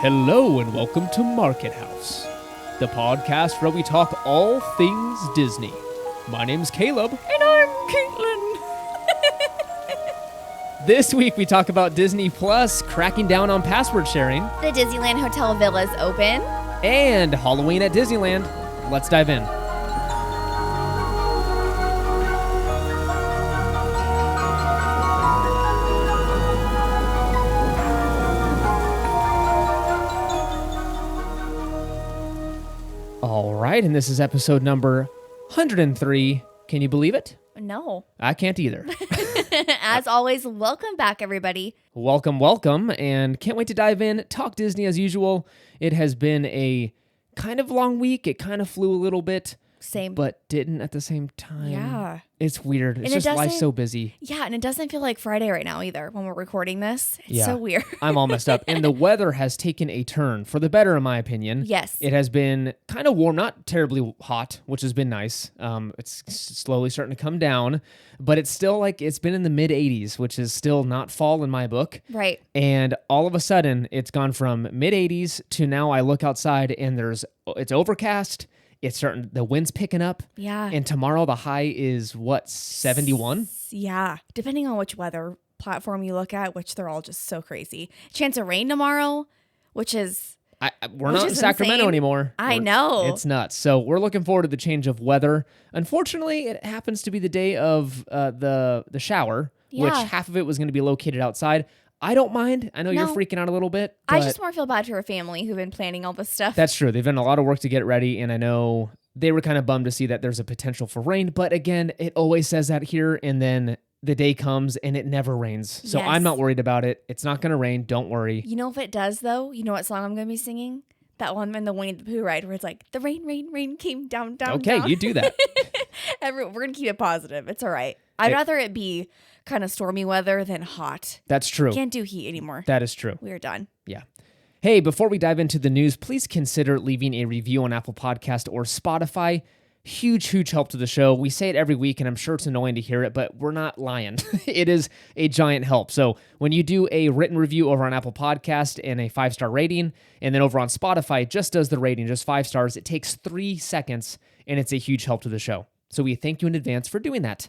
Hello and welcome to Market House, the podcast where we talk all things Disney. My name's Caleb. And I'm Caitlin. This week we talk about Disney Plus cracking down on password sharing The Disneyland Hotel Villa's open. and Halloween at Disneyland. Let's dive in. All right, and this is episode number 103. Can you believe it? No. I can't either. As always, welcome back, everybody. Welcome, and can't wait to dive in, talk Disney as usual. It has been a kind of long week. It kind of flew a little bit, Same. but didn't at the same time. Yeah. It's weird. It's And it just life's doesn't- so busy. Yeah, and it doesn't feel like Friday right now either when we're recording this. It's Yeah. so weird. I'm all messed up. And the weather has taken a turn for the better, in my opinion. Yes. It has been kind of warm, not terribly hot, which has been nice. It's slowly starting to come down, but it's still like it's been in the mid 80s, which is still not fall in my book. Right. And all of a sudden, it's gone from mid 80s to now I look outside and it's overcast. It's starting, the wind's picking up. Yeah. And tomorrow the high is what, 71? Yeah. Depending on which weather platform you look at, which they're all just so crazy. Chance of rain tomorrow, which is... We're Which not in is Sacramento insane. anymore. I know. It's nuts. So we're looking forward to the change of weather. Unfortunately, it happens to be the day of the shower, which Yeah. half of it was going to be located outside. I don't mind. I know you're No. freaking out a little bit. I but just more feel bad for her family who've been planning all this stuff. That's true. They've done a lot of work to get ready, and I know they were kind of bummed to see that there's a potential for rain. But again, it always says that here, and then the day comes and it never rains. So Yes. I'm not worried about it. It's not going to rain. Don't worry. You know if it does, though? You know what song I'm going to be singing? That one in the Winnie the Pooh ride where it's like, the rain, rain, rain came down, down, Okay, down. you do that. We're going to keep it positive. It's all right. I'd rather it be kind of stormy weather than hot. That's true. Can't do heat anymore. That is true. We're done. Yeah. Hey, before we dive into the news, please consider leaving a review on Apple Podcast or Spotify. Huge help to the show. We say it every week, and I'm sure it's annoying to hear it, but we're not lying. It is a giant help. So when you do a written review over on Apple Podcast and a 5-star rating, and then over on Spotify, it just does the rating, just 5 stars. It takes 3 seconds, and it's a huge help to the show. So we thank you in advance for doing that.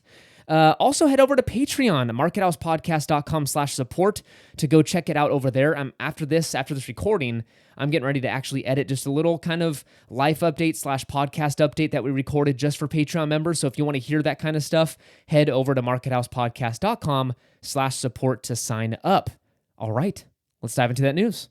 Also, head over to Patreon, markethousepodcast.com/support to go check it out over there. After this recording, I'm getting ready to actually edit just a little kind of life update / podcast update that we recorded just for Patreon members. So if you want to hear that kind of stuff, head over to markethousepodcast.com/support to sign up. All right, let's dive into that news.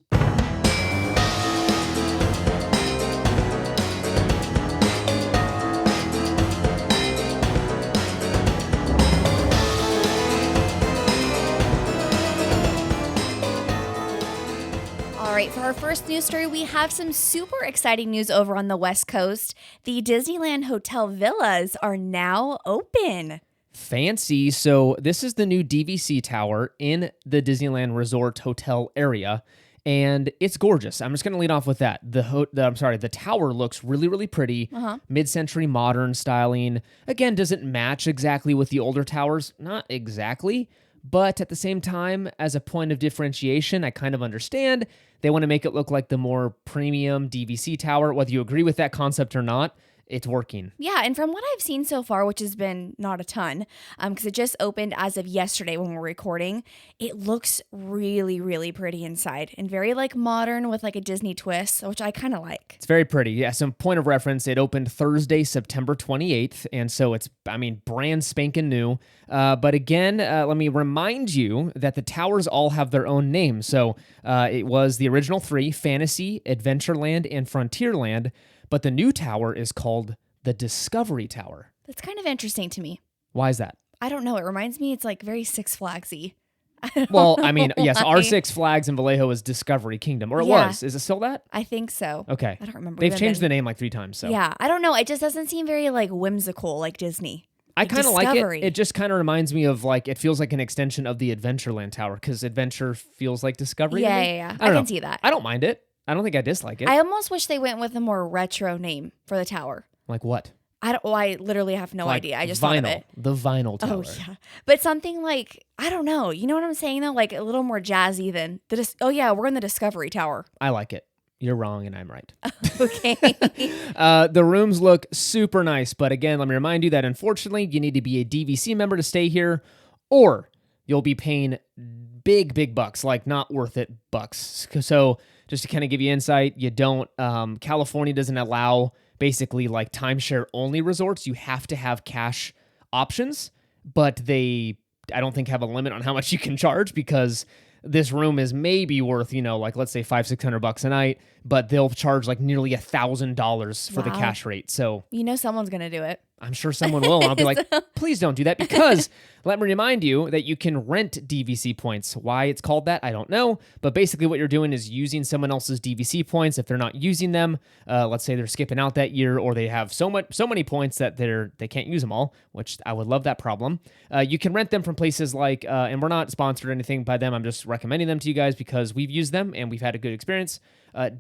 All right, for our first news story, we have some super exciting news over on the West Coast. The Disneyland Hotel Villas are now open. Fancy. So this is the new DVC tower in the Disneyland Resort hotel area, and it's gorgeous. I'm just going to lead off with that. The tower looks really pretty. Mid-century modern styling. Again, doesn't match exactly with the older towers. Not exactly. But at the same time, as a point of differentiation, I kind of understand. They want to make it look like the more premium DVC tower. Whether you agree with that concept or not, it's working. Yeah, and from what I've seen so far, which has been not a ton, because it just opened as of yesterday when we're recording, it looks really pretty inside and very like modern with like a Disney twist, which I kind of like. It's very pretty. Yeah, some point of reference, it opened Thursday, September 28th, and so it's, brand spanking new. But again, let me remind you that the towers all have their own names. So it was the original 3, Fantasy, Adventureland, and Frontierland, but the new tower is called the Discovery Tower. That's kind of interesting to me. Why is that? I don't know. It reminds me it's like very Six Flagsy. Well, yes, our why. Six Flags in Vallejo is Discovery Kingdom, or it Yeah. was. Is it still that? I think so. Okay. I don't remember. They've changed the name like 3 times, so. Yeah, I don't know. It just doesn't seem very like whimsical like Disney. I kind of like it. Discovery. It just kind of reminds me of like, it feels like an extension of the Adventureland Tower, because Adventure feels like Discovery. to Yeah, me. yeah, yeah. I don't can know. see that. I don't mind it. I don't think I dislike it. I almost wish they went with a more retro name for the tower. Like what? I literally have no Like idea. I just thought of vinyl, it. the vinyl Oh tower. yeah, but something like I don't know. You know what I'm saying though? Like a little more jazzy than oh yeah, we're in the Discovery Tower. I like it. You're wrong and I'm right. Okay. The rooms look super nice, but again, let me remind you that unfortunately, you need to be a DVC member to stay here, or you'll be paying big bucks, like not worth it bucks. So just to kind of give you insight, you don't, California doesn't allow basically like timeshare only resorts. You have to have cash options, but I don't think have a limit on how much you can charge because this room is maybe worth, like let's say $500-600 a night, but they'll charge like nearly $1,000 for the Wow. cash rate. So Someone's gonna do it. I'm sure someone will. And I'll be like, please don't do that because let me remind you that you can rent DVC points. Why it's called that, I don't know. But basically what you're doing is using someone else's DVC points. If they're not using them, let's say they're skipping out that year or they have so many points that they can't use them all, which I would love that problem. You can rent them from places like, and we're not sponsored or anything by them. I'm just recommending them to you guys because we've used them and we've had a good experience.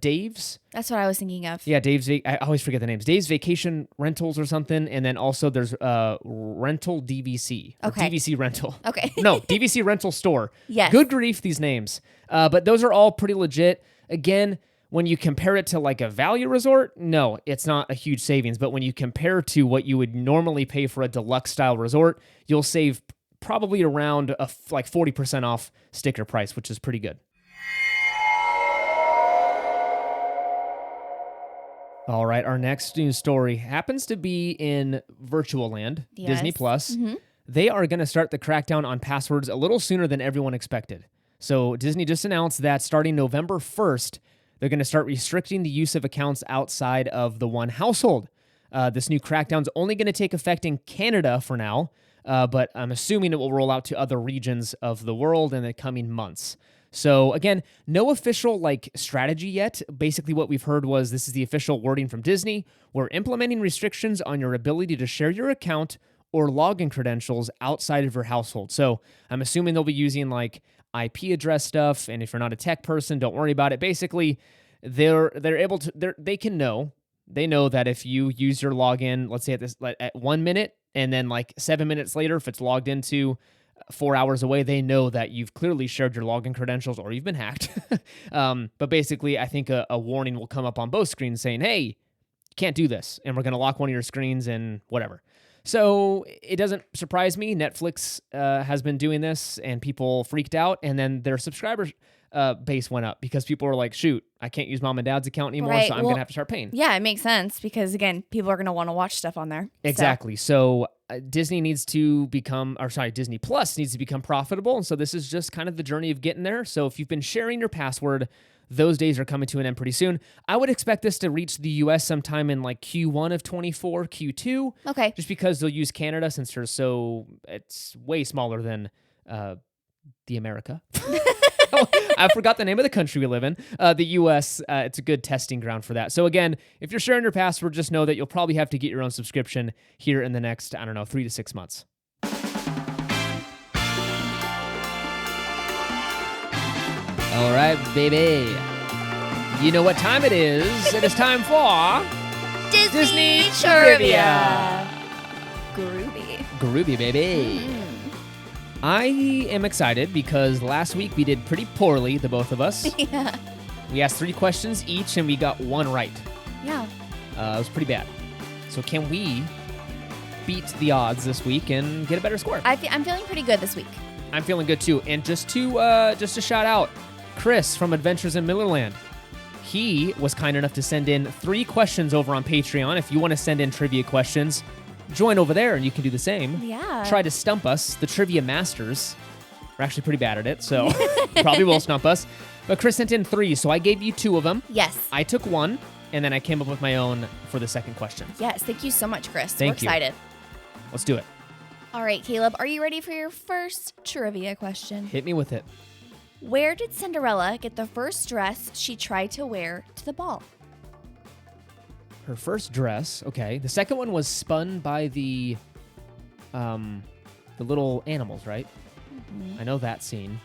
Dave's. That's what I was thinking of. Yeah, I always forget the names. Dave's Vacation Rentals or something, and then also there's Rental DVC. Okay. DVC Rental. Okay. No, DVC Rental Store. Yes. Good grief, these names. But those are all pretty legit. Again, when you compare it to like a value resort, no, it's not a huge savings. But when you compare to what you would normally pay for a deluxe style resort, you'll save probably around like 40% off sticker price, which is pretty good. All right, our next news story happens to be in Virtual Land, Yes. Disney Plus. Mm-hmm. They are going to start the crackdown on passwords a little sooner than everyone expected. So Disney just announced that starting November 1st, they're going to start restricting the use of accounts outside of the one household. This new crackdown is only going to take effect in Canada for now, but I'm assuming it will roll out to other regions of the world in the coming months. So again, no official strategy yet. Basically what we've heard was this is the official wording from Disney. We're implementing restrictions on your ability to share your account or login credentials outside of your household. So I'm assuming they'll be using IP address stuff. And if you're not a tech person, don't worry about it. Basically, they're able to, they know that if you use your login, let's say at 1 minute, and then 7 minutes later, if it's logged into 4 hours away, they know that you've clearly shared your login credentials or you've been hacked. But basically, I think a warning will come up on both screens saying, hey, you can't do this, and we're going to lock one of your screens and whatever. So it doesn't surprise me. Netflix has been doing this, and people freaked out, and then their subscriber base went up because people were like, shoot, I can't use mom and dad's account anymore, Right. so I'm going to have to start paying. Yeah, it makes sense because again, people are going to want to watch stuff on there. Exactly. So Disney Plus needs to become profitable. And so this is just kind of the journey of getting there. So if you've been sharing your password, those days are coming to an end pretty soon. I would expect this to reach the US sometime in Q1 of 24, Q2. Okay. Just because they'll use Canada since it's way smaller than the America. I forgot the name of the country we live in. The U.S., it's a good testing ground for that. So again, if you're sharing your password, just know that you'll probably have to get your own subscription here in the next, 3 to 6 months. All right, baby. You know what time it is. It is time for Disney Trivia. Groovy, baby. I am excited because last week we did pretty poorly, the both of us. Yeah. We asked 3 questions each and we got 1 right. Yeah. It was pretty bad. So can we beat the odds this week and get a better score? I'm feeling pretty good this week. I'm feeling good too. And just to shout out Chris from Adventures in Millerland. He was kind enough to send in 3 questions over on Patreon. If you want to send in trivia questions, join over there and you can do the same. Yeah. Try to stump us, the trivia masters. We're actually pretty bad at it, so probably will stump us. But Chris sent in 3, so I gave you 2 of them. Yes. I took 1, and then I came up with my own for the second question. Yes. Thank you so much, Chris. Thank We're you. excited. Let's do it. All right, Caleb, are you ready for your first trivia question? Hit me with it. Where did Cinderella get the first dress she tried to wear to the ball? Her first dress, okay. The second one was spun by the little animals, right? Mm-hmm. I know that scene.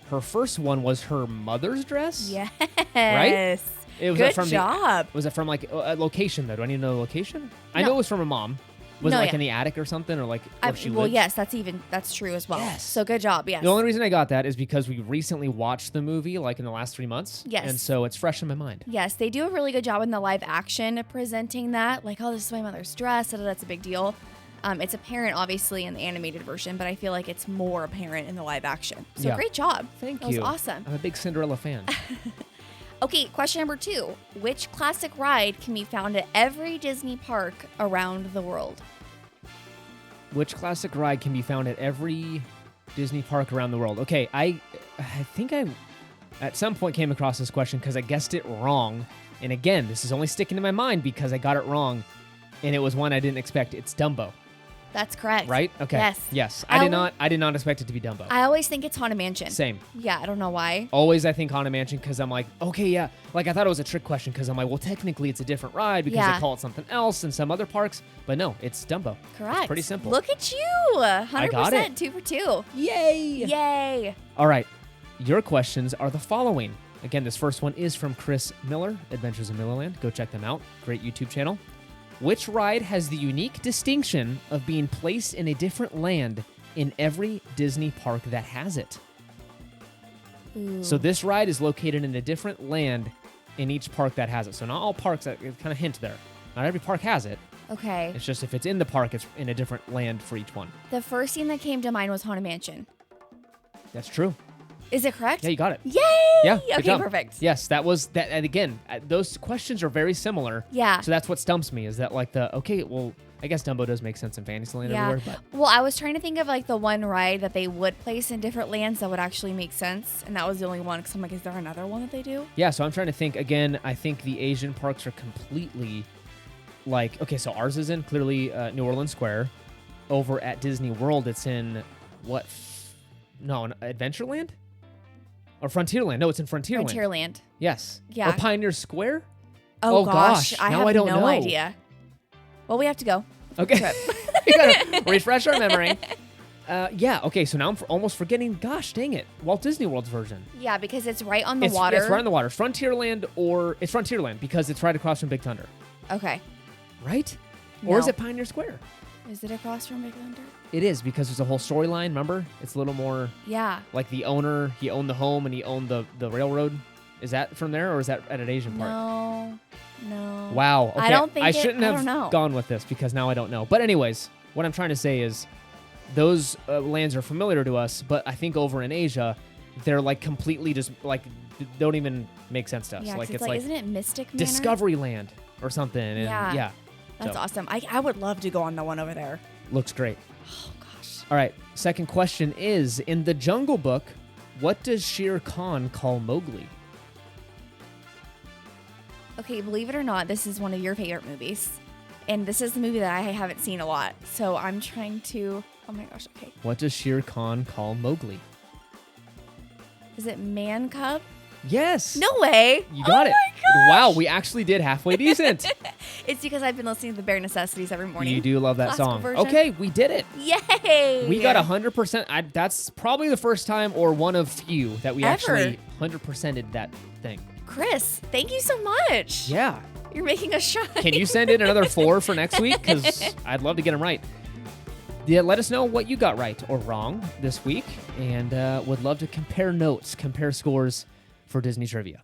Her first one was her mother's dress? Yes. It was Good from job. Was it from a location though? Do I need to know the location? I No. know it was from her mom. Was No, it like yeah. in the attic or something, or like where she Well, lived? yes, that's true as well. Yes. So good job. Yes. The only reason I got that is because we recently watched the movie like in the last 3 months. Yes. And so it's fresh in my mind. Yes, they do a really good job in the live action presenting that. Like, oh, this is my mother's dress. That's a big deal. It's apparent, obviously, in the animated version, but I feel like it's more apparent in the live action. So Yeah. great job. Thank That you. was awesome. I'm a big Cinderella fan. Okay, question number 2. Which classic ride can be found at every Disney park around the world? Which classic ride can be found at every Disney park around the world? Okay, I think I at some point came across this question because I guessed it wrong. And again, this is only sticking to my mind because I got it wrong. And it was one I didn't expect. It's Dumbo. That's correct. Right? Okay. Yes. Yes. I I did not expect it to be Dumbo. I always think it's Haunted Mansion. Same. Yeah, I don't know why. Always I think Haunted Mansion because I'm like, okay, yeah. Like I thought it was a trick question because I'm like, well, technically it's a different ride because Yeah. they call it something else in some other parks. But no, it's Dumbo. Correct. It's pretty simple. Look at you. 100%. got it. 2 for 2. Yay! Yay. All right. Your questions are the following. Again, this first one is from Chris Miller, Adventures in Millerland. Go check them out. Great YouTube channel. Which ride has the unique distinction of being placed in a different land in every Disney park that has it? Ooh. So this ride is located in a different land in each park that has it. So not all parks, that kind of hint there. Not every park has it. Okay. It's just if it's in the park, it's in a different land for each one. The first thing that came to mind was Haunted Mansion. That's true. Is it correct? Yeah, you got it. Yay! Yeah, good Okay, job. perfect. Yes, that was that. And again, those questions are very similar. Yeah. So that's what stumps me is that like I guess Dumbo does make sense in Fantasyland Yeah. everywhere, but Well, I was trying to think of like the one ride that they would place in different lands that would actually make sense, and that was the only one. Because I'm like, is there another one that they do? yeah. So I'm trying to think again. I think the Asian parks are completely like okay. So ours is in clearly New Orleans Square. Over at Disney World, it's in what? No, Adventureland or Frontierland? No, it's in Frontierland. Frontierland. Yes. Yeah. Or Pioneer Square. Oh, gosh, gosh, I now have I don't no know. idea. Well, we have to go. Okay. Trip. We gotta refresh our memory. Yeah. Okay. So now I'm almost forgetting. Gosh, dang it! Walt Disney World's version. Yeah, because it's right on the It's water. It's right on the water. Frontierland or it's Frontierland because it's right across from Big Thunder, Okay. right? Or is No. it Pioneer Square? Is it across from Big Thunder? It is because there's a whole storyline. Remember, it's a little more Yeah. like the owner. He owned the home and he owned the railroad. Is that from there or is that at an Asian park? No. Wow. Okay. I don't think I it- shouldn't I have don't know. gone with this because now I don't know. But anyways, what I'm trying to say is those lands are familiar to us, but I think over in Asia, they're like completely just like don't even make sense to us. Yeah, 'cause like it's like, isn't it Mystic Manor? Discovery Land or something. And Yeah. That's So, awesome. I would love to go on the one over there. looks great. Oh, gosh. All right. Second question is in the Jungle Book, what does Shere Khan call Mowgli? Okay, believe it or not, this is one of your favorite movies. And this is the movie that I haven't seen a lot. So I'm trying to... Oh my gosh, okay. What does Shere Khan call Mowgli? Is it Man Cub? Yes. No way. You got Oh it. my gosh. Wow, we actually did halfway decent. It's because I've been listening to the Bare Necessities every morning. You do love that Classical song. version. Okay, we did it. Yay! We got 100%. That's probably the first time or one of few that we Ever. actually 100%ed that thing. Chris, thank you so much. Yeah. You're making us shine. Can you send in another 4 for next week? Because I'd love to get them right. Yeah, let us know what you got right or wrong this week, and would love to compare notes, compare scores for Disney trivia.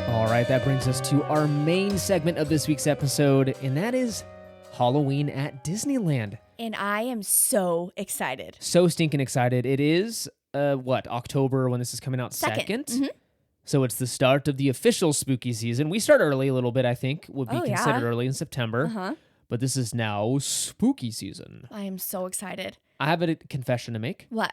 All right, that brings us to our main segment of this week's episode, and that is Halloween at Disneyland. And I am so excited. So stinking excited. It is, October when this is coming out? Second. Mhm. So it's the start of the official spooky season. We start early a little bit, I think, would be Oh, yeah. considered early in September. Uh-huh. But this is now spooky season. I am so excited. I have a confession to make. What?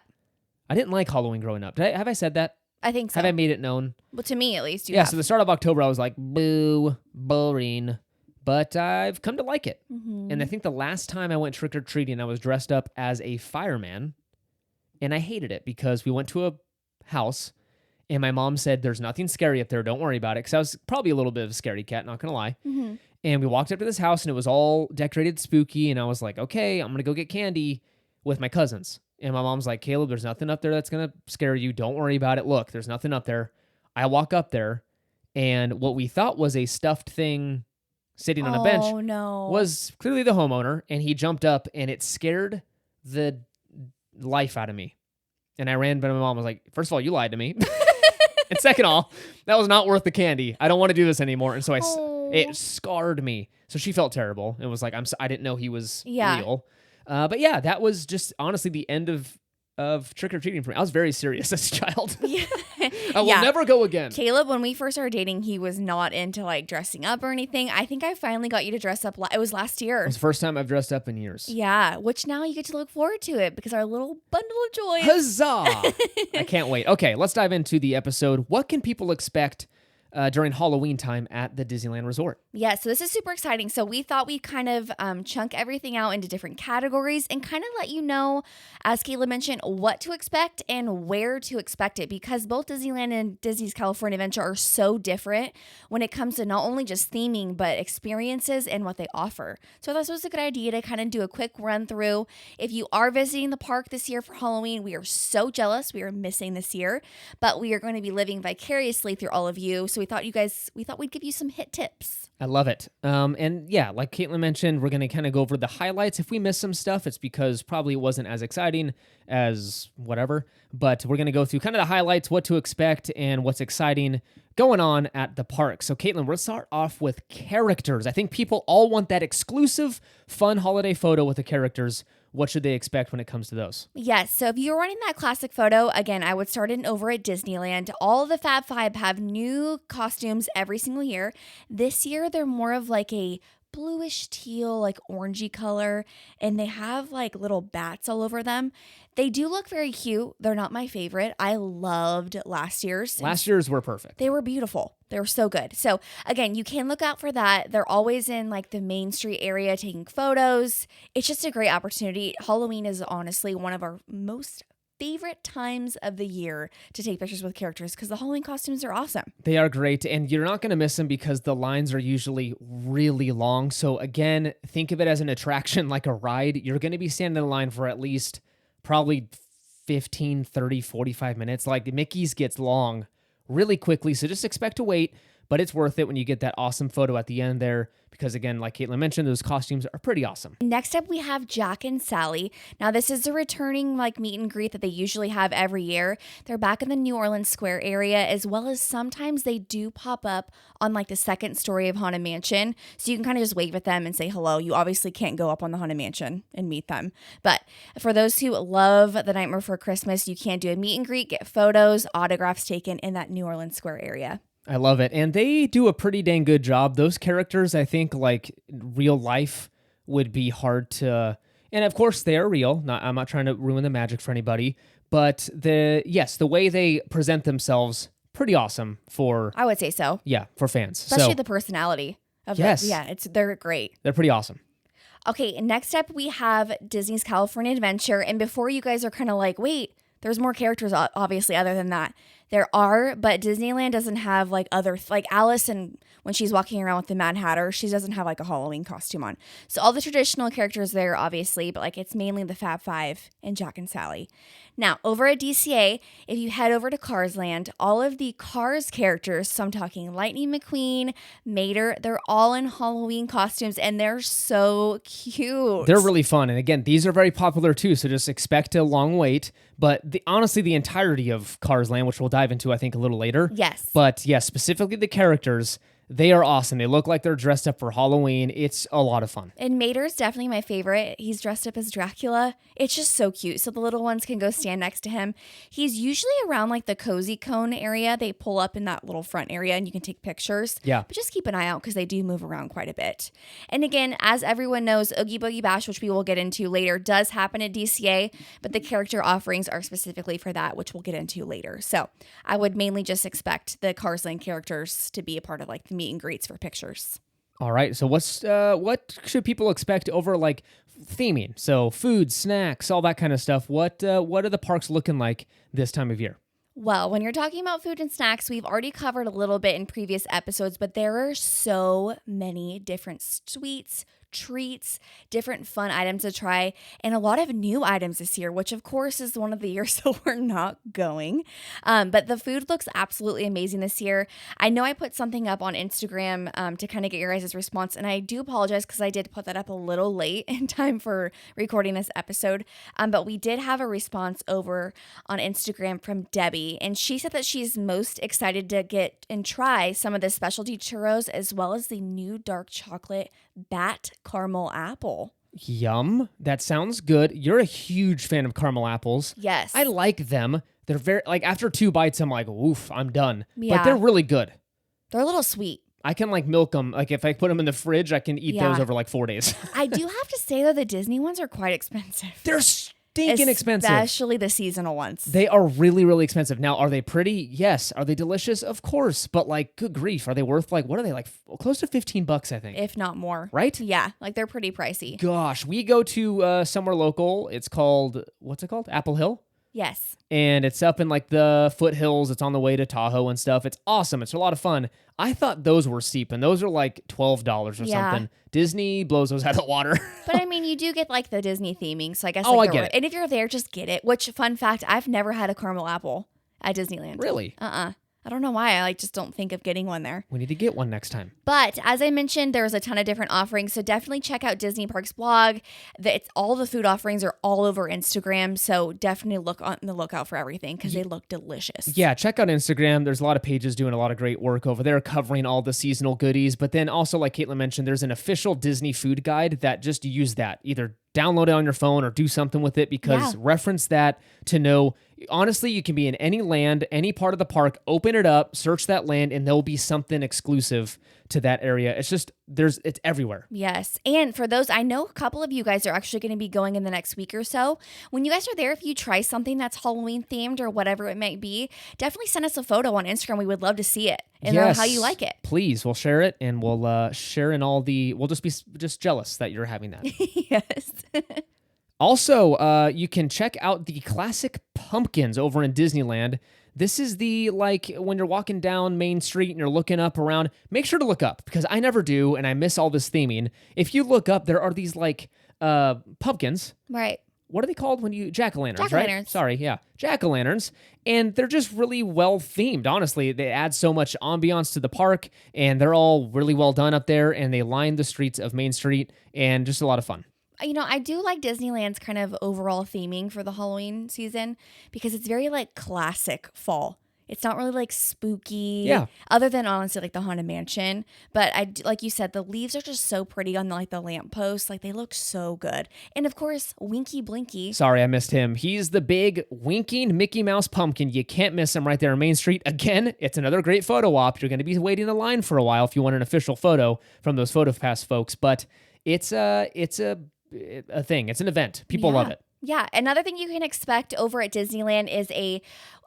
I didn't like Halloween growing up. Have I said that? I think so. Have I made it known? Well, to me at least, you Yeah, have. so the start of October, I was like, boo, boring. But I've come to like it. Mhm. And I think the last time I went trick-or-treating, I was dressed up as a fireman. And I hated it because we went to a house and my mom said, there's nothing scary up there. Don't worry about it. Because I was probably a little bit of a scaredy cat, not going to lie. Mhm. And we walked up to this house and it was all decorated spooky. And I was like, okay, I'm going to go get candy with my cousins. And my mom's like, Caleb, there's nothing up there that's going to scare you. Don't worry about it. Look, there's nothing up there. I walk up there, and what we thought was a stuffed thing sitting on a bench Oh no. was clearly the homeowner, and he jumped up, and it scared the life out of me. And I ran, but my mom was like, first of all, you lied to me. And second of all, that was not worth the candy. I don't want to do this anymore. And so Oh. it scarred me. So she felt terrible. It was like, I didn't know he was Yeah. real. But yeah, that was just honestly the end of trick-or-treating for me. I was very serious as a child. Yeah. I will never go again. Caleb, when we first started dating, he was not into like dressing up or anything. I think I finally got you to dress up. It was last year. It was the first time I've dressed up in years. Yeah, which now you get to look forward to it because our little bundle of joy. Huzzah! I can't wait. Okay, let's dive into the episode. What can people expect during Halloween time at the Disneyland Resort? Yeah, so this is super exciting. So we thought we'd kind of chunk everything out into different categories and kind of let you know, as Caleb mentioned, what to expect and where to expect it, because both Disneyland and Disney's California Adventure are so different when it comes to not only just theming, but experiences and what they offer. So I thought this was a good idea to kind of do a quick run through. If you are visiting the park this year for Halloween, we are so jealous. We are missing this year, but we are going to be living vicariously through all of you. So we thought we'd give you some hit tips. I love it. And yeah, like Caitlin mentioned, we're going to kind of go over the highlights. If we miss some stuff, it's because probably it wasn't as exciting as whatever. But we're going to go through kind of the highlights, what to expect, and what's exciting going on at the park. So Caitlin, we'll start off with characters. I think people all want that exclusive, fun holiday photo with the characters. What should they expect when it comes to those? Yes, so if you're wanting that classic photo, again, I would start in over at Disneyland. All of the Fab Five have new costumes every single year. This year, they're more of like a bluish teal, like orangey color, and they have like little bats all over them. They do look very cute. They're not my favorite. I loved last year's. Last year's were perfect. They were beautiful. They were so good. So again, you can look out for that. They're always in like the Main Street area taking photos. It's just a great opportunity. Halloween is honestly one of our most favorite times of the year to take pictures with characters because the Halloween costumes are awesome. They are great, and you're not going to miss them because the lines are usually really long. So again, think of it as an attraction like a ride. You're going to be standing in line for at least probably 15, 30, 45 minutes. Like Mickey's gets long really quickly, so just expect to wait, but it's worth it when you get that awesome photo at the end there because, again, like Caitlin mentioned, those costumes are pretty awesome. Next up, we have Jack and Sally. Now, this is a returning like meet and greet that they usually have every year. They're back in the New Orleans Square area, as well as sometimes they do pop up on like the second story of Haunted Mansion. So you can kind of just wave at them and say hello. You obviously can't go up on the Haunted Mansion and meet them. But for those who love The Nightmare Before Christmas, you can do a meet and greet, get photos, autographs taken in that New Orleans Square area. I love it. And they do a pretty dang good job. Those characters, I think, like real life would be hard to... And of course, they are real. I'm not trying to ruin the magic for anybody. But the way they present themselves, pretty awesome for... I would say so. Yeah, for fans. Especially the personality of them. Yes. Yeah, they're great. They're pretty awesome. Okay, next up we have Disney's California Adventure. And before you guys are kind of like, wait, there's more characters obviously other than that. There are, but Disneyland doesn't have like like Alice, and when she's walking around with the Mad Hatter, she doesn't have like a Halloween costume on. So all the traditional characters there, obviously, but like it's mainly the Fab Five and Jack and Sally. Now, over at DCA, if you head over to Cars Land, all of the Cars characters, so I'm talking Lightning McQueen, Mater, they're all in Halloween costumes, and they're so cute. They're really fun. And again, these are very popular too, so just expect a long wait. But honestly, the entirety of Cars Land, which we'll dive into, I think, a little later. Yes. But yeah, specifically the characters, they are awesome. They look like they're dressed up for Halloween. It's a lot of fun. And Mater's definitely my favorite. He's dressed up as Dracula. It's just so cute. So the little ones can go stand next to him. He's usually around like the cozy cone area. They pull up in that little front area and you can take pictures. Yeah. But just keep an eye out because they do move around quite a bit. And again, as everyone knows, Oogie Boogie Bash, which we will get into later, does happen at DCA, but the character offerings are specifically for that, which we'll get into later. So I would mainly just expect the Cars Land characters to be a part of like the meet and greets for pictures. All right. So what should people expect over like theming? So food, snacks, all that kind of stuff. What are the parks looking like this time of year? Well, when you're talking about food and snacks, we've already covered a little bit in previous episodes, but there are so many different sweets, treats, different fun items to try, and a lot of new items this year, which of course is one of the years so we're not going. But the food looks absolutely amazing this year. I know I put something up on Instagram to kind of get your guys' response, and I do apologize because I did put that up a little late in time for recording this episode. But we did have a response over on Instagram from Debbie, and she said that she's most excited to get and try some of the specialty churros as well as the new dark chocolate bat caramel apple. Yum. That sounds good. You're a huge fan of caramel apples. Yes. I like them. They're very, like, after 2 bites, I'm like, oof, I'm done. Yeah. But they're really good. They're a little sweet. I can, like, milk them. Like, if I put them in the fridge, I can eat those over, like, 4 days. I do have to say, though, the Disney ones are quite expensive. They're stinking expensive. Especially the seasonal ones. They are really, really expensive. Now, are they pretty? Yes. Are they delicious? Of course. But, like, good grief. Are they worth, like, what are they, like, close to $15, I think. If not more. Right? Yeah. Like, they're pretty pricey. Gosh. We go to somewhere local. It's called, what's it called? Apple Hill? Yes. And it's up in, like, the foothills. It's on the way to Tahoe and stuff. It's awesome. It's a lot of fun. I thought those were steep, and those are, like, $12 or something. Disney blows those out of the water. But, I mean, you do get, like, the Disney theming, so I guess... Oh, like, I get it. And if you're there, just get it. Which, fun fact, I've never had a caramel apple at Disneyland. Really? I don't know why. I just don't think of getting one there. We need to get one next time. But as I mentioned, there's a ton of different offerings. So definitely check out Disney Parks blog. All the food offerings are all over Instagram. So definitely look on the lookout for everything because they look delicious. Yeah, check out Instagram. There's a lot of pages doing a lot of great work over there covering all the seasonal goodies. But then also, like Caitlin mentioned, there's an official Disney food guide that just use that. Either download it on your phone or do something with it because reference that to know. Honestly, you can be in any land, any part of the park, open it up, search that land, and there'll be something exclusive to that area. It's just, it's everywhere. Yes. And for those, I know a couple of you guys are actually going to be going in the next week or so. When you guys are there, if you try something that's Halloween themed or whatever it might be, definitely send us a photo on Instagram. We would love to see it and know how you like it. Please, we'll share it and we'll share in we'll just be just jealous that you're having that. Yes. Also, you can check out the classic pumpkins over in Disneyland. This is the, like, when you're walking down Main Street and you're looking up around, make sure to look up because I never do and I miss all this theming. If you look up, there are these, like, pumpkins. Right. What are they called when you, jack-o'-lanterns, Jack-o'-lanterns. Right? Sorry, yeah. Jack-o'-lanterns. And they're just really well themed, honestly. They add so much ambiance to the park and they're all really well done up there and they line the streets of Main Street and just a lot of fun. You know, I do like Disneyland's kind of overall theming for the Halloween season because it's very like classic fall. It's not really like spooky, other than honestly like the Haunted Mansion. But like you said, the leaves are just so pretty on the lampposts. Like they look so good. And of course, Winky Blinky. Sorry, I missed him. He's the big winking Mickey Mouse pumpkin. You can't miss him right there on Main Street. Again, it's another great photo op. You're going to be waiting in line for a while if you want an official photo from those PhotoPass folks. But it's a thing. It's an event. People love it. Yeah. Another thing you can expect over at Disneyland is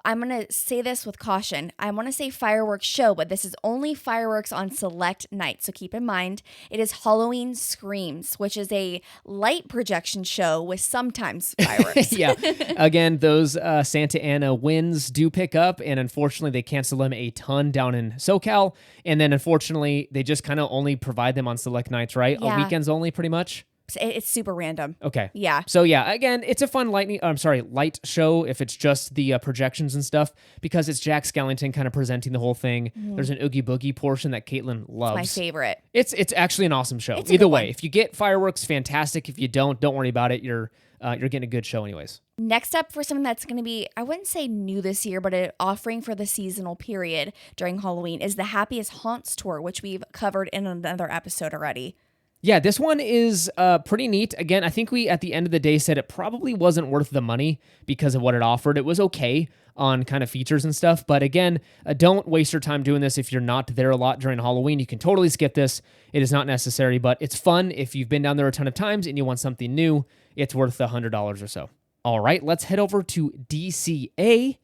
I'm going to say this with caution. I want to say fireworks show, but this is only fireworks on select nights. So keep in mind, it is Halloween Screams, which is a light projection show with sometimes fireworks. Yeah. Again, those Santa Ana winds do pick up, and unfortunately, they cancel them a ton down in SoCal. And then unfortunately, they just kind of only provide them on select nights, right? Yeah. On weekends only, pretty much. It's super random. Okay. Yeah. So yeah, again, it's a fun light show if it's just the projections and stuff because it's Jack Skellington kind of presenting the whole thing. Mm-hmm. There's an Oogie Boogie portion that Caitlin loves. It's my favorite. It's actually an awesome show. It's Either way, if you get fireworks, fantastic. If you don't worry about it. You're getting a good show anyways. Next up for something that's going to be, I wouldn't say new this year, but an offering for the seasonal period during Halloween is the Happiest Haunts Tour, which we've covered in another episode already. Yeah, this one is pretty neat. Again, I think we, at the end of the day, said it probably wasn't worth the money because of what it offered. It was okay on kind of features and stuff. But again, don't waste your time doing this if you're not there a lot during Halloween. You can totally skip this. It is not necessary, but it's fun. If you've been down there a ton of times and you want something new, it's worth the $100 or so. All right, let's head over to DCA.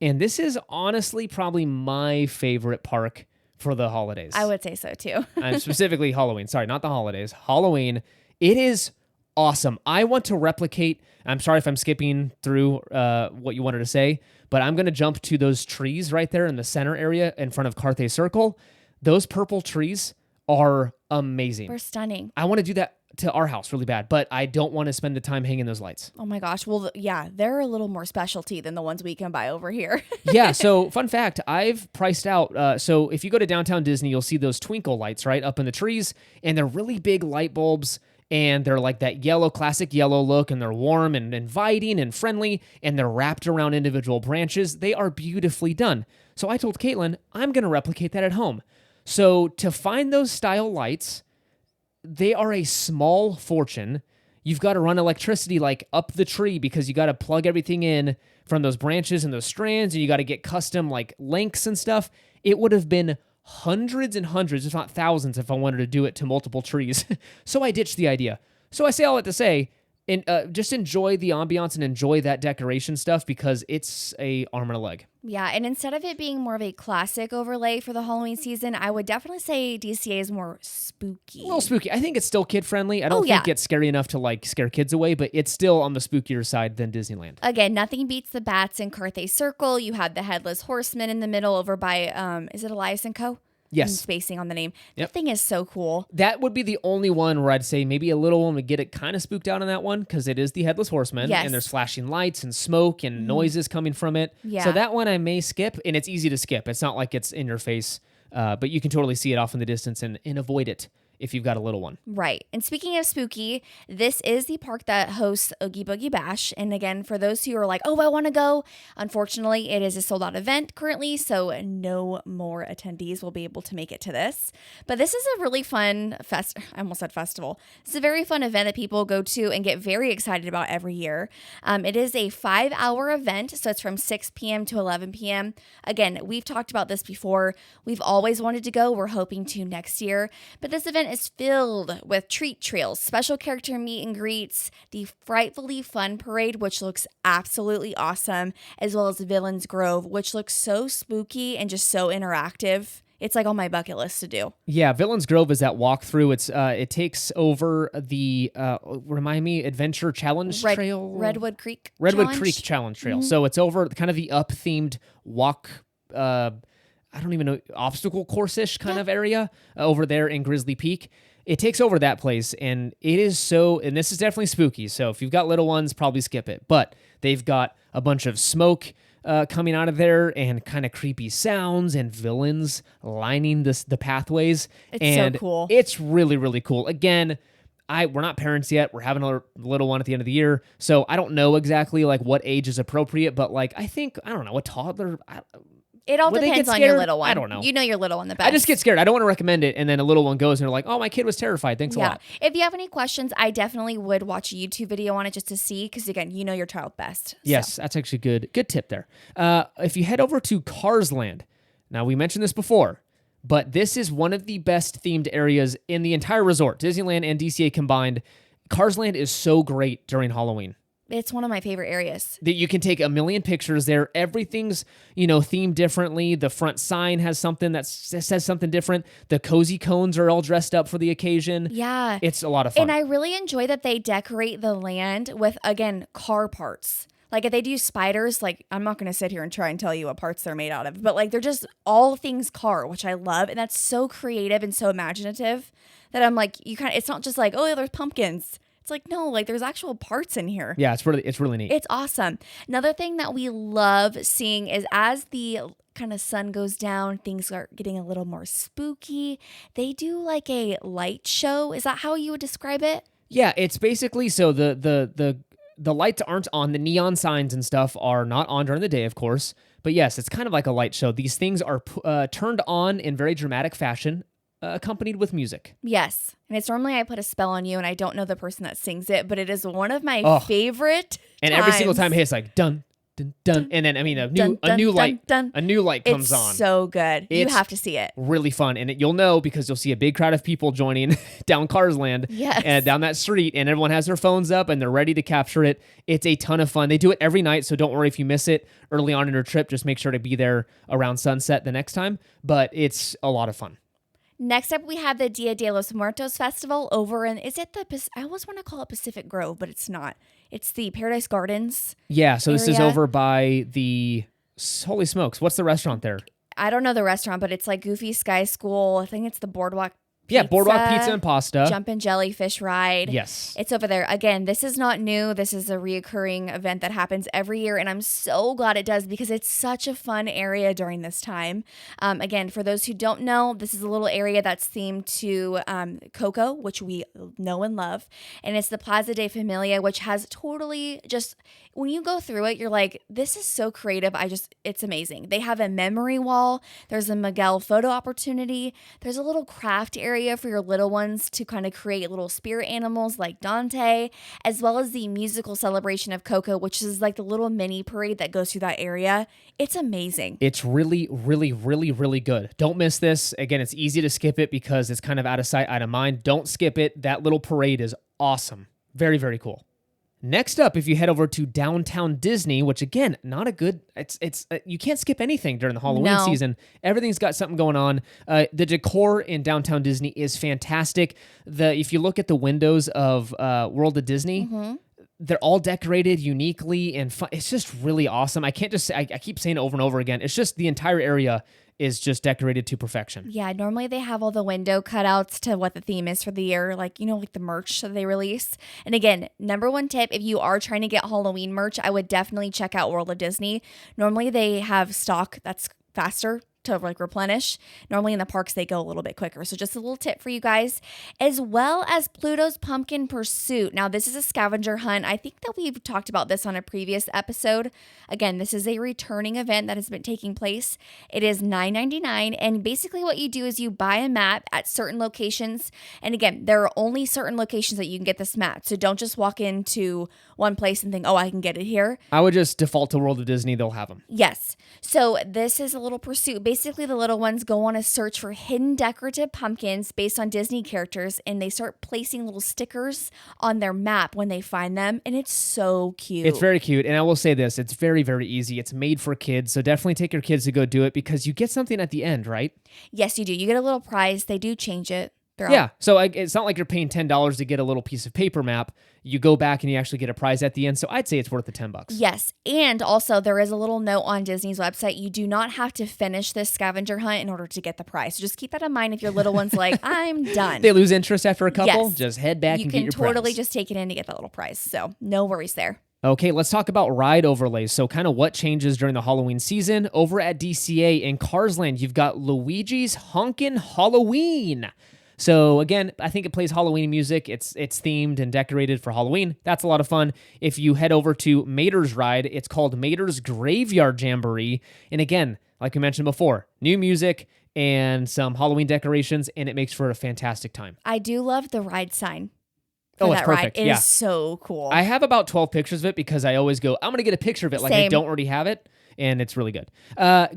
And this is honestly probably my favorite park for the holidays. I would say so too. Specifically Halloween. Sorry, not the holidays. Halloween. It is awesome. I want to replicate. I'm sorry if I'm skipping through what you wanted to say, but I'm going to jump to those trees right there in the center area in front of Carthay Circle. Those purple trees are amazing. They're stunning. I want to do that. to our house really bad, but I don't want to spend the time hanging those lights. Oh my gosh. Well, yeah, they're a little more specialty than the ones we can buy over here. Yeah, so fun fact, I've priced out, so if you go to downtown Disney, you'll see those twinkle lights, right, up in the trees, and they're really big light bulbs, and they're like that yellow, classic yellow look, and they're warm and inviting and friendly, and they're wrapped around individual branches. They are beautifully done. So I told Caitlin, I'm going to replicate that at home. So to find those style lights, they are a small fortune. You've got to run electricity like up the tree because you got to plug everything in from those branches and those strands, and you got to get custom like lengths and stuff. It would have been hundreds and hundreds, if not thousands, if I wanted to do it to multiple trees. So I ditched the idea. So I say all that to say, just enjoy the ambiance and enjoy that decoration stuff because it's a arm and a leg. Yeah, and instead of it being more of a classic overlay for the Halloween season, I would definitely say DCA is more spooky. A little spooky. I think it's still kid friendly. I don't think it's scary enough to like scare kids away, but it's still on the spookier side than Disneyland. Again, nothing beats the bats in Carthay Circle. You have the Headless Horseman in the middle over by, is it Elias & Co.? Yes. I'm spacing on the name. Yep. That thing is so cool. That would be the only one where I'd say maybe a little one would get it kind of spooked out on that one because it is the Headless Horseman and there's flashing lights and smoke and noises coming from it. Yeah. So that one I may skip, and it's easy to skip. It's not like it's in your face, but you can totally see it off in the distance and avoid it if you've got a little one. Right. And speaking of spooky, this is the park that hosts Oogie Boogie Bash. And again, for those who are like, oh, I want to go, unfortunately, it is a sold out event currently, so no more attendees will be able to make it to this. But this is a really fun I almost said festival. It's a very fun event that people go to and get very excited about every year. It is a 5-hour event, so it's from 6 p.m. to 11 p.m. Again, we've talked about this before. We've always wanted to go. We're hoping to next year. But this event is filled with treat trails, special character meet and greets, the Frightfully Fun Parade, which looks absolutely awesome, as well as Villains Grove, which looks so spooky and just so interactive. It's like on my bucket list to do. Yeah, Villains Grove is that walkthrough. It takes over the remind me Adventure Challenge Trail, Redwood Creek Challenge Trail. Mm-hmm. So it's over kind of the up themed walk. I don't even know, obstacle course-ish kind of area over there in Grizzly Peak. It takes over that place, and it is so, and this is definitely spooky, so if you've got little ones, probably skip it. But they've got a bunch of smoke coming out of there and kind of creepy sounds and villains lining the pathways. It's so cool. It's really, really cool. Again, we're not parents yet. We're having a little one at the end of the year, so I don't know exactly like what age is appropriate, but like I don't know, a toddler... It all depends on your little one. I don't know. You know your little one the best. I just get scared. I don't want to recommend it, and then a little one goes and they're like, oh, my kid was terrified. Thanks a lot. If you have any questions, I definitely would watch a YouTube video on it just to see, because again, you know your child best. Yes, that's actually good tip there. If you head over to Cars Land, now we mentioned this before, but this is one of the best themed areas in the entire resort, Disneyland and DCA combined. Cars Land is so great during Halloween. It's one of my favorite areas. That you can take a million pictures there. Everything's, themed differently. The front sign has something that says something different. The cozy cones are all dressed up for the occasion. Yeah. It's a lot of fun. And I really enjoy that they decorate the land with, again, car parts. Like if they do spiders, like I'm not going to sit here and try and tell you what parts they're made out of, but like they're just all things car, which I love. And that's so creative and so imaginative that I'm like, it's not just like, oh, there's pumpkins. It's like, no, like there's actual parts in here. Yeah, it's really neat. It's awesome. Another thing that we love seeing is as the kind of sun goes down, things are getting a little more spooky. They do like a light show. Is that how you would describe it? Yeah, it's basically so the lights aren't on. The neon signs and stuff are not on during the day, of course. But yes, it's kind of like a light show. These things are turned on in very dramatic fashion, accompanied with music. Yes. And it's normally I put a spell on you and I don't know the person that sings it, but it is one of my favorite and times. Every single time it's like dun dun dun, and then a new light comes on. It's so good. You have to see it. Really fun, and you'll know because you'll see a big crowd of people joining down Cars Land, and down that street, and everyone has their phones up and they're ready to capture it. It's a ton of fun. They do it every night, so don't worry if you miss it early on in your trip. Just make sure to be there around sunset the next time. But it's a lot of fun. Next up, we have the Dia de los Muertos Festival over in, I always want to call it Pacific Grove, but it's not. It's the Paradise Gardens. Yeah, so this is over by the, holy smokes, what's the restaurant there? I don't know the restaurant, but it's like Goofy Sky School. I think it's the Boardwalk Yeah, Boardwalk Pizza and Pasta. Jumpin' Jellyfish Ride. Yes. It's over there. Again, this is not new. This is a reoccurring event that happens every year, and I'm so glad it does because it's such a fun area during this time. Again, for those who don't know, this is a little area that's themed to Coco, which we know and love, and it's the Plaza de Familia, which has totally just, when you go through it, you're like, this is so creative. It's amazing. They have a memory wall. There's a Miguel photo opportunity. There's a little craft area for your little ones to kind of create little spirit animals like Dante, as well as the musical celebration of Coco, which is like the little mini parade that goes through that area. It's amazing. It's really, really, really, really good. Don't miss this. Again, it's easy to skip it because it's kind of out of sight, out of mind. Don't skip it. That little parade is awesome. Very, very cool. Next up, if you head over to Downtown Disney, which again, not a good, it's you can't skip anything during the Halloween season. Everything's got something going on. The decor in Downtown Disney is fantastic. If you look at the windows of World of Disney, they're all decorated uniquely and fun. It's just really awesome. I can't just say, I keep saying it over and over again. It's just the entire area is just decorated to perfection. Yeah, normally they have all the window cutouts to what the theme is for the year, like the merch that they release. And again, number one tip, if you are trying to get Halloween merch, I would definitely check out World of Disney. Normally they have stock that's faster to replenish. Normally in the parks they go a little bit quicker. So just a little tip for you guys, as well as Pluto's Pumpkin Pursuit. Now this is a scavenger hunt. I think that we've talked about this on a previous episode. Again, this is a returning event that has been taking place. It is $9.99, and basically what you do is you buy a map at certain locations. And again, there are only certain locations that you can get this map. So don't just walk into one place and think, oh, I can get it here. I would just default to World of Disney. They'll have them. Yes. So this is a little pursuit. Basically, the little ones go on a search for hidden decorative pumpkins based on Disney characters, and they start placing little stickers on their map when they find them, and it's so cute. It's very cute, and I will say this, it's very, very easy. It's made for kids, so definitely take your kids to go do it because you get something at the end, right? Yes, you do. You get a little prize. They do change it. Yeah, so it's not like you're paying $10 to get a little piece of paper map. You go back and you actually get a prize at the end, so I'd say it's worth the $10. Yes, and also there is a little note on Disney's website. You do not have to finish this scavenger hunt in order to get the prize. So just keep that in mind if your little one's like, I'm done. They lose interest after a couple, yes. Just head back and get your prize. You can totally just take it in to get that little prize, so no worries there. Okay, let's talk about ride overlays. So kind of what changes during the Halloween season. Over at DCA in Cars Land, you've got Luigi's Honkin' Halloween. So again, I think it plays Halloween music. It's themed and decorated for Halloween. That's a lot of fun. If you head over to Mater's Ride, it's called Mater's Graveyard Jamboree. And again, like we mentioned before, new music and some Halloween decorations, and it makes for a fantastic time. I do love the ride sign. Oh, it's perfect. It is so cool. I have about 12 pictures of it because I always go, I'm going to get a picture of it like I don't already have it. And it's really good.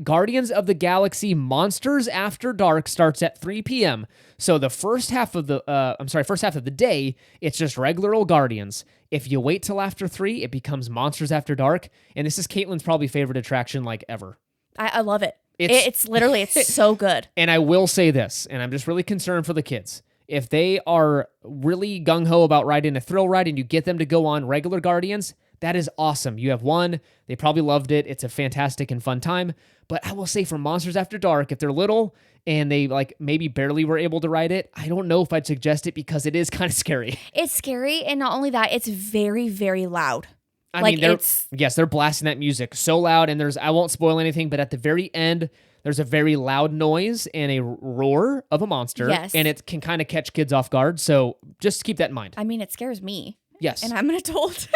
Guardians of the Galaxy Monsters After Dark starts at 3 p.m. So the first half of the day, it's just regular old Guardians. If you wait till after 3, it becomes Monsters After Dark. And this is Caitlin's probably favorite attraction like ever. I love it. It's literally, it's so good. And I will say this, and I'm just really concerned for the kids. If they are really gung-ho about riding a thrill ride and you get them to go on regular Guardians, that is awesome. You have one. They probably loved it. It's a fantastic and fun time. But I will say for Monsters After Dark, if they're little and they maybe barely were able to ride it, I don't know if I'd suggest it because it is kind of scary. It's scary. And not only that, it's very, very loud. I mean, they're blasting that music so loud. And I won't spoil anything, but at the very end, there's a very loud noise and a roar of a monster. Yes. And it can kind of catch kids off guard. So just keep that in mind. I mean, it scares me. Yes. And I'm an adult.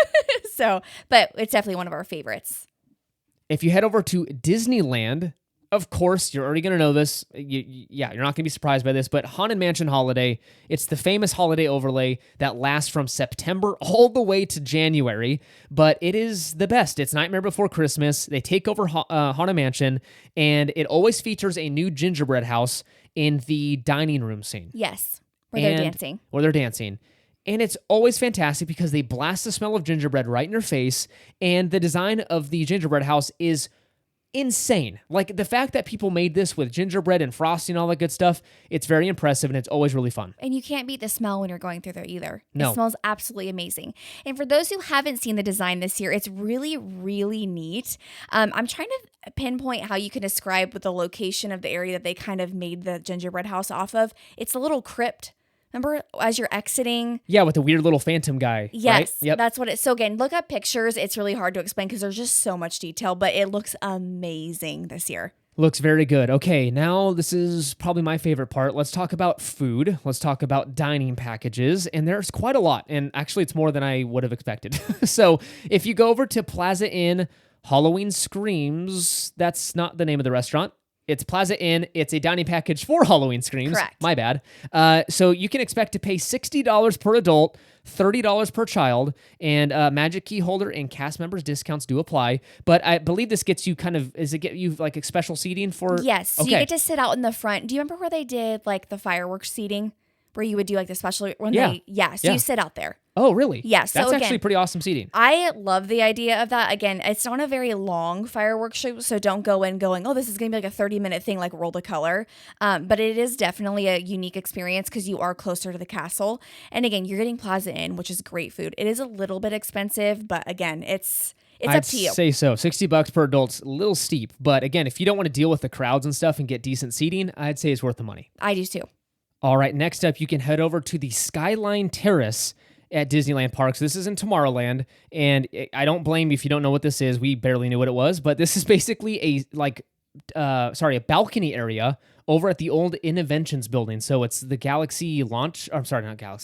But it's definitely one of our favorites. If you head over to Disneyland, of course, you're already going to know this. You're not going to be surprised by this, but Haunted Mansion Holiday, it's the famous holiday overlay that lasts from September all the way to January, but it is the best. It's Nightmare Before Christmas. They take over Haunted Mansion, and it always features a new gingerbread house in the dining room scene. Yes, where they're dancing. And it's always fantastic because they blast the smell of gingerbread right in your face, and the design of the gingerbread house is insane. Like the fact that people made this with gingerbread and frosting and all that good stuff, it's very impressive and it's always really fun. And you can't beat the smell when you're going through there either. No. It smells absolutely amazing. And for those who haven't seen the design this year, it's really, really neat. I'm trying to pinpoint how you can describe the location of the area that they kind of made the gingerbread house off of. It's a little crypt. Remember as you're exiting? Yeah, with the weird little phantom guy. Yes, right? Yep. that's what it. So again, look up pictures. It's really hard to explain because there's just so much detail, but it looks amazing this year. Looks very good. Okay, now this is probably my favorite part. Let's talk about food. Let's talk about dining packages. And there's quite a lot. And actually, it's more than I would have expected. So if you go over to Plaza Inn Halloween Screams, that's not the name of the restaurant. It's Plaza Inn. It's a dining package for Halloween Screams. Correct. My bad. So you can expect to pay $60 per adult, $30 per child, and Magic Key holder and cast members discounts do apply. But I believe this gets you does it get you like special seating for? Yes, so okay. you get to sit out in the front. Do you remember where they did like the fireworks seating? Where you would do like the special when Yeah. so Yeah. you sit out there. Oh, really? Yeah, so That's again, actually pretty awesome seating. I love the idea of that. Again, it's not a very long fireworks show, so don't go in going, oh, this is going to be like a 30-minute thing like Roll to Color. But it is definitely a unique experience because you are closer to the castle. And again, you're getting Plaza Inn, which is great food. It is a little bit expensive, but again, it's up to you. I'd say so. $60 per adult's a little steep. But again, if you don't want to deal with the crowds and stuff and get decent seating, I'd say it's worth the money. I do too. All right, next up, you can head over to the Skyline Terrace at Disneyland Parks. This is in Tomorrowland, and I don't blame you if you don't know what this is. We barely knew what it was, but this is basically a balcony area over at the old Innoventions building. So it's the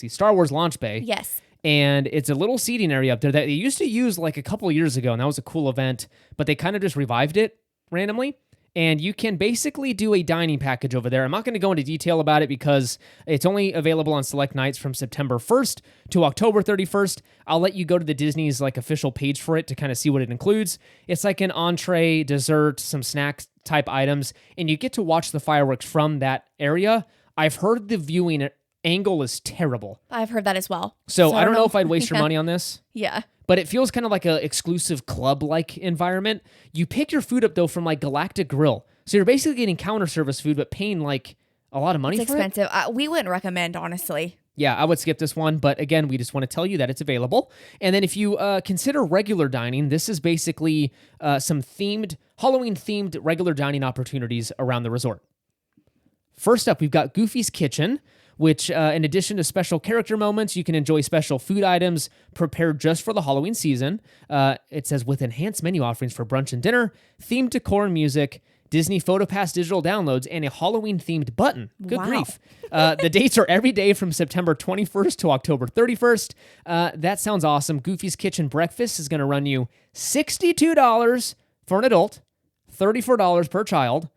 Star Wars launch bay. Yes. And it's a little seating area up there that they used to use like a couple of years ago, and that was a cool event, but they kind of just revived it randomly. And you can basically do a dining package over there. I'm not going to go into detail about it because it's only available on select nights from September 1st to October 31st. I'll let you go to the Disney's like official page for it to kind of see what it includes. It's like an entree, dessert, some snacks type items, and you get to watch the fireworks from that area. I've heard the viewing angle is terrible. I've heard that as well. So I don't know if I'd waste your money on this. Yeah. But it feels kind of like an exclusive club-like environment. You pick your food up, though, from like Galactic Grill. So you're basically getting counter service food, but paying like a lot of money It's for expensive. We wouldn't recommend, honestly. Yeah, I would skip this one. But again, we just want to tell you that it's available. And then if you consider regular dining, this is basically some Halloween-themed regular dining opportunities around the resort. First up, we've got Goofy's Kitchen, which in addition to special character moments, you can enjoy special food items prepared just for the Halloween season. It says with enhanced menu offerings for brunch and dinner, themed decor and music, Disney PhotoPass digital downloads, and a Halloween-themed button. Good Wow. grief. The dates are every day from September 21st to October 31st. That sounds awesome. Goofy's Kitchen breakfast is going to run you $62 for an adult, $34 per child.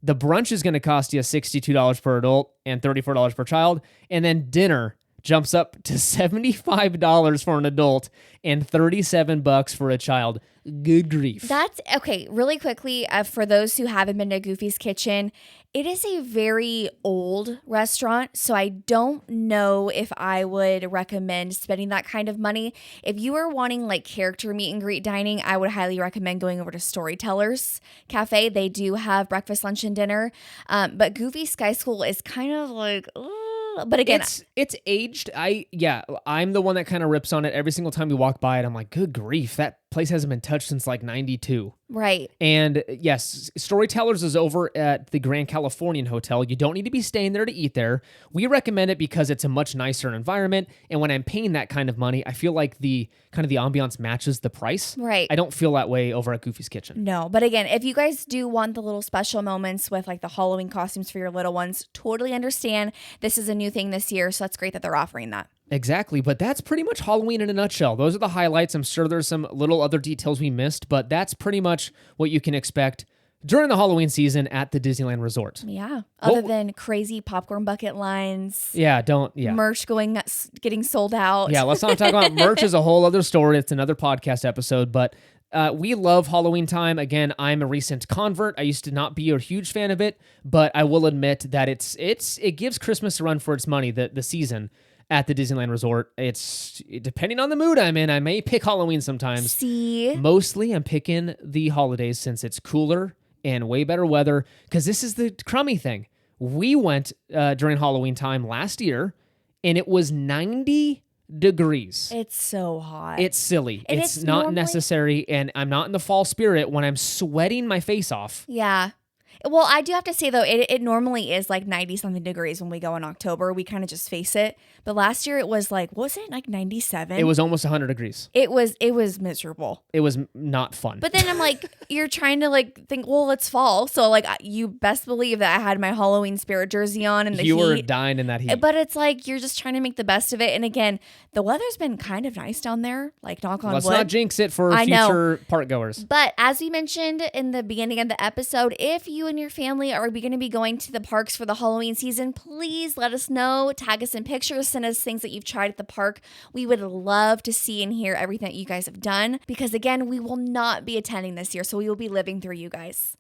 The brunch is going to cost you $62 per adult and $34 per child. And then dinner jumps up to $75 for an adult and $37 for a child. Good grief. That's okay. Really quickly, for those who haven't been to Goofy's Kitchen, it is a very old restaurant, so I don't know if I would recommend spending that kind of money. If you are wanting like character meet and greet dining, I would highly recommend going over to Storytellers Cafe. They do have breakfast, lunch, and dinner, but Goofy Sky School is kind of like, but again, it's aged. I'm the one that kind of rips on it every single time we walk by it. I'm like, good grief, that place hasn't been touched since like 92. Right. And yes, Storytellers is over at the Grand Californian Hotel. You don't need to be staying there to eat there. We recommend it because it's a much nicer environment. And when I'm paying that kind of money, I feel like the ambiance matches the price. Right. I don't feel that way over at Goofy's Kitchen. No, but again, if you guys do want the little special moments with like the Halloween costumes for your little ones, totally understand. This is a new thing this year, so that's great that they're offering that. Exactly, but that's pretty much Halloween in a nutshell. Those are the highlights. I'm sure there's some little other details we missed, but that's pretty much what you can expect during the Halloween season at the Disneyland Resort. Yeah. Other than crazy popcorn bucket lines. Yeah, Merch getting sold out. Yeah, let's not talk about merch is a whole other story. It's another podcast episode, but we love Halloween time. Again, I'm a recent convert. I used to not be a huge fan of it, but I will admit that it gives Christmas a run for its money, the season. at the Disneyland Resort. It's depending on the mood I'm in. I may pick Halloween sometimes. See? Mostly I'm picking the holidays since it's cooler and way better weather, because this is the crummy thing. We went during Halloween time last year, and it was 90 degrees. It's so hot. It's silly. And It's it's not normally- necessary, and I'm not in the fall spirit when I'm sweating my face off. Yeah. Well, I do have to say, though, it normally is like 90-something degrees when we go in October. We kind of just face it. But last year it was like, was it like 97? It was almost 100 degrees. It was miserable. It was not fun. But then I'm like, you're trying to like think, well, it's fall. So like you best believe that I had my Halloween spirit jersey on in the heat. You were dying in that heat. But it's like you're just trying to make the best of it. And again, the weather's been kind of nice down there, like knock on Let's wood. not jinx it for I know. future park goers. But as we mentioned in the beginning of the episode, if you and your family are going to be going to the parks for the Halloween season, please let us know. Tag us in pictures. Send us things that you've tried at the park. We would love to see and hear everything that you guys have done, because again, we will not be attending this year, so we will be living through you guys.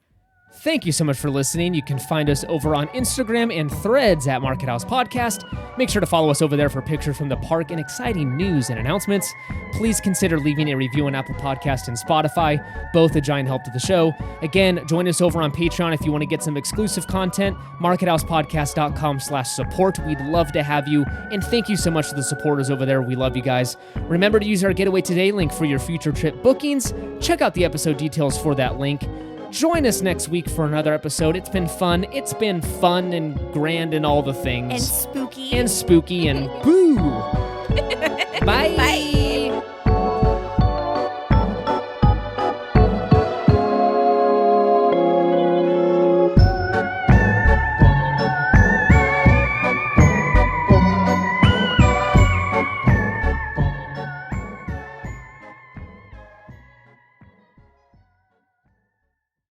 Thank you so much for listening. You can find us over on Instagram and Threads at Market House Podcast. Make sure to follow us over there for pictures from the park and exciting news and announcements. Please consider leaving a review on Apple Podcast and Spotify, both a giant help to the show. Again, join us over on Patreon if you want to get some exclusive content, markethousepodcast.com/support. We'd love to have you, and thank you so much to the supporters over there. We love you guys. Remember to use our Getaway Today link for your future trip bookings. Check out the episode details for that link. Join us next week for another episode. It's been fun. It's been fun and grand and all the things. And spooky. And spooky and boo. Bye. Bye.